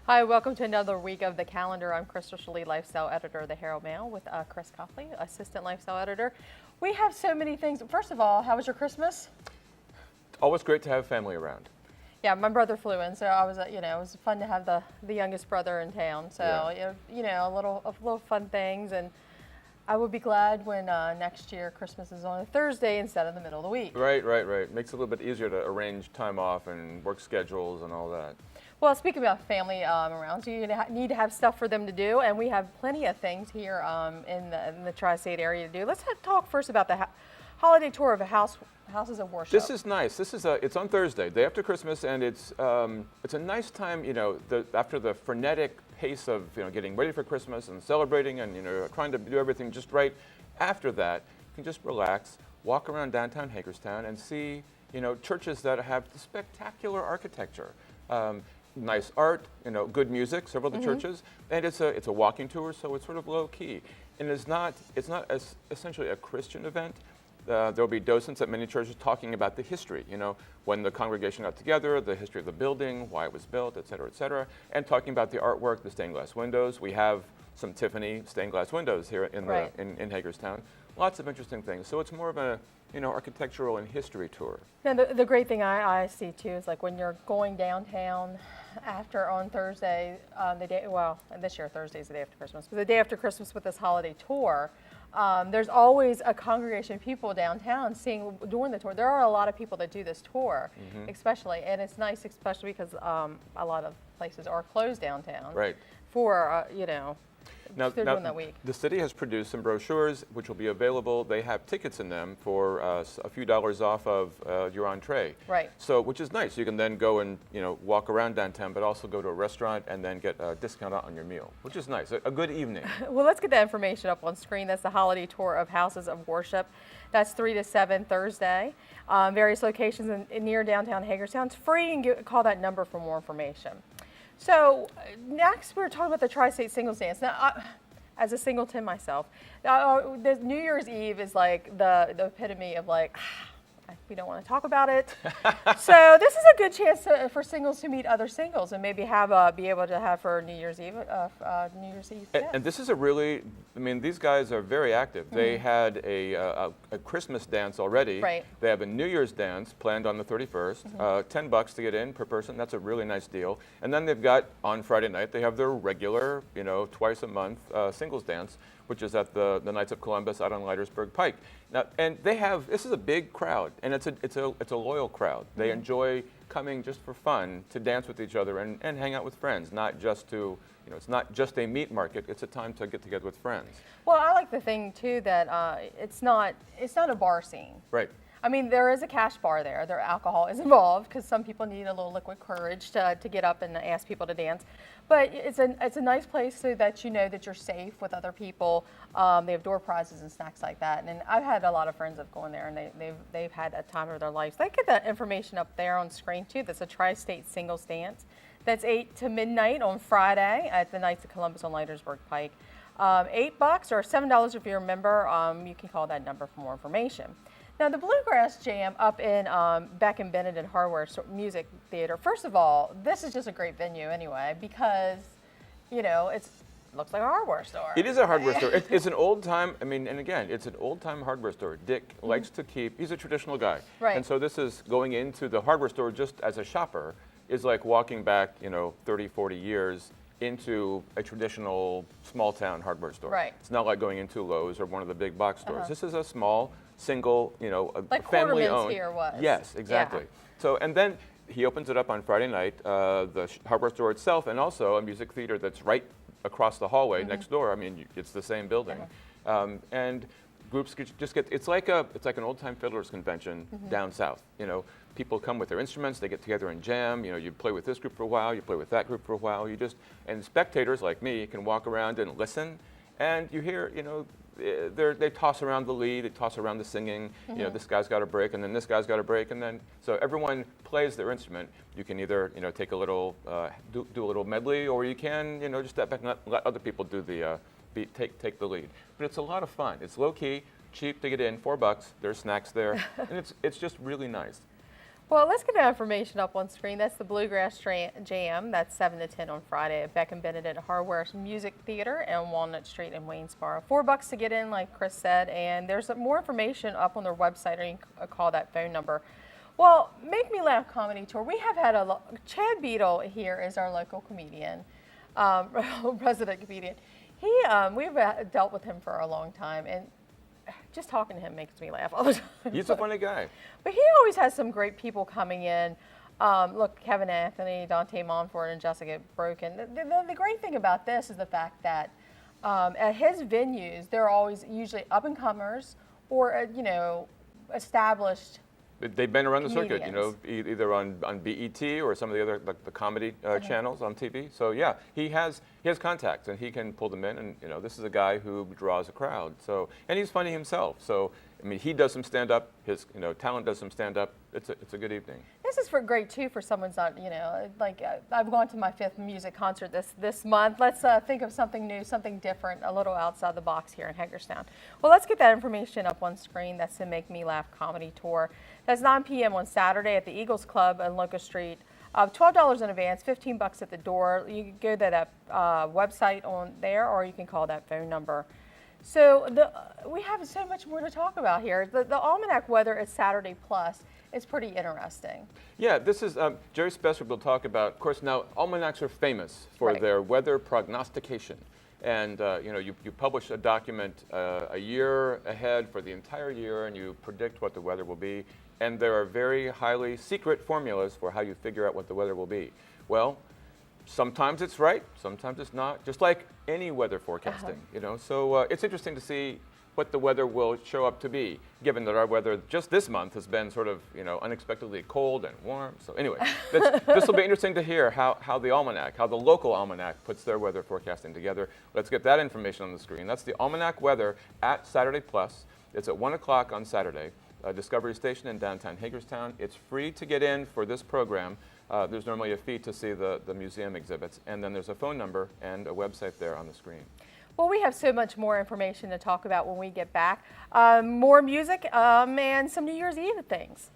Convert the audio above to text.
Hi, welcome to another week of the calendar. I'm Crystal Schelle, lifestyle editor of the Herald-Mail with Chris Copley, assistant lifestyle editor. We have so many things. First of all, how was your Christmas? Always great to have family around. Yeah, my brother flew in, so I was, it was fun to have the youngest brother in town. So, Yeah. a little fun things, and I would be glad when next year Christmas is on a Thursday instead of the middle of the week. Right. Makes it a little bit easier to arrange time off and work schedules and all that. Well, speaking about family around, so you need to have stuff for them to do, and we have plenty of things here in the tri-state area to do. Let's talk first about the holiday tour of houses of worship. This is nice. It's on Thursday, day after Christmas, and it's a nice time. After the frenetic pace of getting ready for Christmas and celebrating and trying to do everything just right. After that, you can just relax, walk around downtown Hagerstown, and see churches that have spectacular architecture. Nice art, good music, several of the churches, and it's a walking tour, so it's sort of low key, and it's not essentially a Christian event. There'll be docents at many churches talking about the history, when the congregation got together, the history of the building, why it was built, et cetera, and talking about the artwork, the stained glass windows. We have some Tiffany stained glass windows here in Hagerstown. Lots of interesting things. So it's more of a architectural and history tour. Now, the great thing I see too is like when you're going downtown on Thursday, this year Thursday is the day after Christmas, but the day after Christmas with this holiday tour, there's always a congregation of people downtown doing the tour. There are a lot of people that do this tour, especially, and it's nice, especially because a lot of places are closed downtown. Right. For Now, they're doing that week. the city has produced some brochures which will be available. They have tickets in them for a few dollars off of your entree. Right. So, which is nice. You can then go and walk around downtown, but also go to a restaurant and then get a discount on your meal, which is nice. A good evening. Well, let's get that information up on screen. That's the holiday tour of houses of worship. That's 3 to 7 Thursday. Various locations near downtown Hagerstown. It's free, and call that number for more information. So next, we're talking about the Tri-State Singles Dance. Now, as a singleton myself, the New Year's Eve is like the epitome of like, we don't want to talk about it. So this is a good chance for singles to meet other singles and maybe be able to have for New Year's Eve. And this is these guys are very active. They had a Christmas dance already. Right. They have a New Year's dance planned on the 31st. $10 to get in per person. That's a really nice deal. And then they've got on Friday night they have their regular, twice a month singles dance, which is at the Knights of Columbus out on Leitersburg Pike. Now, and this is a big crowd, and it's a loyal crowd. They enjoy coming just for fun to dance with each other and hang out with friends, not just to, it's not just a meat market. It's a time to get together with friends. Well, I like the thing too that it's not a bar scene. Right. I mean, there is a cash bar there. There alcohol is involved because some people need a little liquid courage to get up and ask people to dance. But it's a nice place so that you know that you're safe with other people. They have door prizes and snacks like that. And I've had a lot of friends that go in there and they've had a time of their lives. They get that information up there on screen too. That's a Tri-State Singles Dance. That's 8 to midnight on Friday at the Knights of Columbus on Leitersburg Pike. $8 or $7 if you're a member. You can call that number for more information. Now, the Bluegrass Jam up back in Benedict Hardware Music Theater. First of all, this is just a great venue anyway because, it looks like a hardware store. It is a hardware store. It's an old time. And again, it's an old time hardware store. Dick likes to keep. He's a traditional guy, right? And so this is going into the hardware store just as a shopper is like walking back, 30, 40 years into a traditional small town hardware store. Right. It's not like going into Lowe's or one of the big box stores. This is a small, single, like family owned. Here was. Yes, exactly. Yeah. So, and then he opens it up on Friday night, the hardware store itself, and also a music theater that's right across the hallway next door. It's the same building. And groups just get, it's like an old time fiddlers convention down south. People come with their instruments, they get together and jam. You play with this group for a while, you play with that group for a while. And spectators like me can walk around and listen, and you hear, they toss around the lead, they toss around the singing. This guy's got a break, and then this guy's got a break, and then so everyone plays their instrument. You can either take a little, do a little medley, or you can just step back and let other people do the take the lead. But it's a lot of fun. It's low key, cheap to get in, $4. There's snacks there, and it's just really nice. Well, let's get that information up on screen. That's the Bluegrass Jam. That's 7 to 10 on Friday at Beck and Benedict Hardware Music Theater on Walnut Street in Waynesboro. $4 to get in, like Chris said, and there's more information up on their website, or you can call that phone number. Well, Make Me Laugh Comedy Tour. We have had Chad Beadle here is our local comedian, resident comedian. We've dealt with him for a long time, and just talking to him makes me laugh all the time. He's a funny guy. But he always has some great people coming in. Look, Kevin Anthony, Dante Monfort, and Jessica Broken. The great thing about this is the fact that at his venues, they're always usually up-and-comers or, established. They've been around the circuit, comedians. either on BET or some of the other the comedy channels on TV. So yeah, he has contacts and he can pull them in. And this is a guy who draws a crowd. So and he's funny himself. So I mean, he does some stand up. His talent does some stand up. It's a good evening. This is great too for someone's not I've gone to my 5th music concert this month. Let's think of something new, something different, a little outside the box here in Hagerstown. Well, let's get that information up on screen. That's the Make Me Laugh Comedy Tour. That's 9 p.m. on Saturday at the Eagles Club on Locust Street. $12 in advance, $15 at the door. You can go to that website on there, or you can call that phone number. So we have so much more to talk about here. The almanac weather at Saturday Plus is pretty interesting. Yeah, this is Jerry Spessard will talk about. Of course, now almanacs are famous for Right. their weather prognostication, and you publish a document a year ahead for the entire year, and you predict what the weather will be. And there are very highly secret formulas for how you figure out what the weather will be. Well, sometimes it's right, sometimes it's not, just like any weather forecasting, So it's interesting to see what the weather will show up to be, given that our weather just this month has been sort of, unexpectedly cold and warm. So anyway, this will be interesting to hear how the local almanac puts their weather forecasting together. Let's get that information on the screen. That's the almanac weather at Saturday Plus. It's at 1 o'clock on Saturday. Discovery Station in downtown Hagerstown. It's free to get in for this program. There's normally a fee to see the museum exhibits, and then there's a phone number and a website there on the screen. Well, we have so much more information to talk about when we get back. More music and some New Year's Eve things.